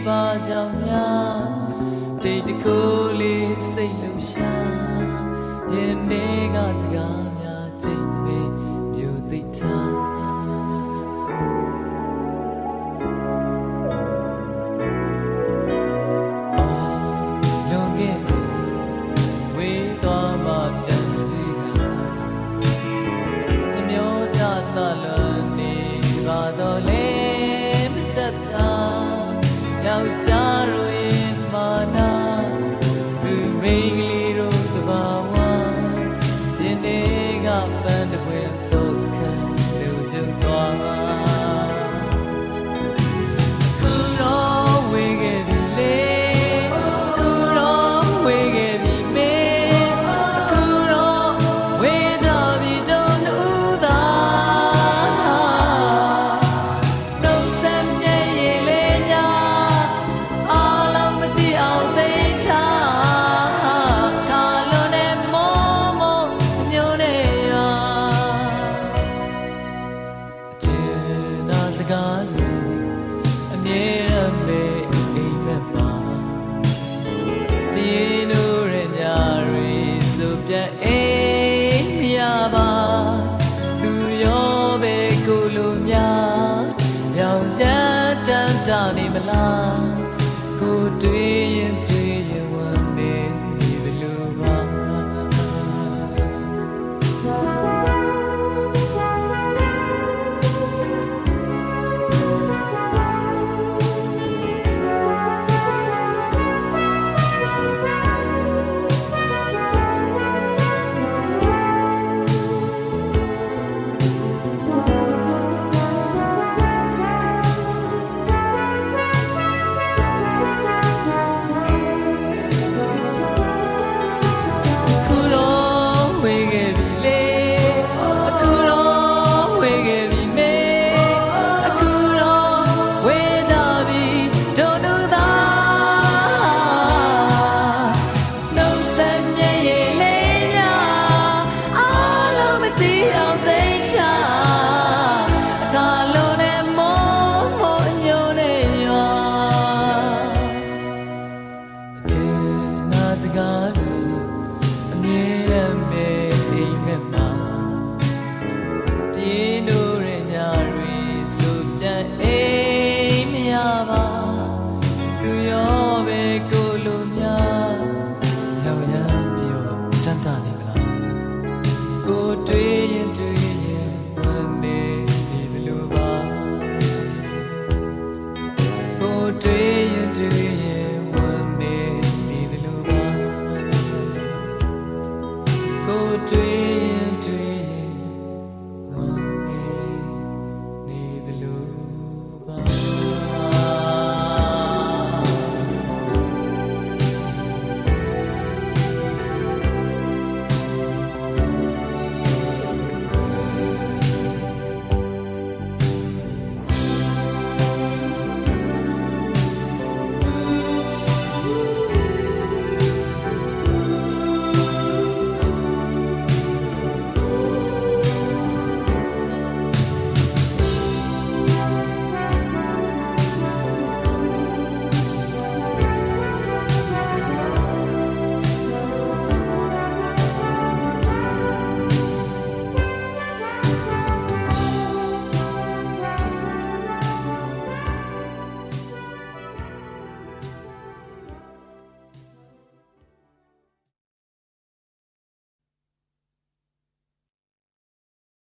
ပါကြောင့်များတိတ်တကိုးလေးစိတ်လုံရှာရင်နေကစကားများချိန်မေးမြို့သိထားလွန်ခဲ့ဝေးသွားမှပြန်တွေ့တာနှမျောတသလွန်နေပါတော့လေမတတ်တာယောက်ျားတို့ရဲ့မာနာသူမိန်းကလေးတို့တဘာဝဒီနေ့ကပန်းတစ်ပွင့်တော့ခံလို့ကြုံသွားခုတော့ဝေခဲ့ပြီလေခုတော့ဝေခဲ့ပြီမေခုတော့ဝေကြပြီတော့နူးသာနှုတ်ဆက်မြဲရည်လေးညာအားလုံးမသိအောင်သိချာခါလုံးနဲ့မောမောညို့နေရအကျဉ်းနာစကားလို့အမြဲတမ်းပဲအိမ်မက်ပါတင်းတို့ရဲ့ညရီဆိုပြတ်အိမ်မရပါသူရောပဲကိုလိုများရောင်ရမ်းတမ်းတာနေမလားကိုတွေ့ရင်တွေ့ရင်ဝမ်းနေပြီဘလို့ပါခုတော့ဝေခဲ့ပြီလေအခုတော့ဝေခဲ့ပြီမေအခုတော့ဝေကြပြီဒုနုသာနှုတ်ဆက်မြဲရည်လေးများအားလုံးမသိအောင်သိချာအခါလုံးနဲ့မောမောညို့နေရွာအကျဉ်းနာစကားလို့အမြဲတမ်းပဲအိမ်မက်မှာပြင်းတို့ရဲ့ညရီဆိုပြန်အိမ်မရပါသူရောပဲကိုလိုများရောက်ရမ်းပြီးတော့တန်တနေမလားကိုတွေ့ရင်တွေ့ရင်ဝမ်းနေပြီဘလို့ပါကိုတွေ့ရင်တွေ့ရင်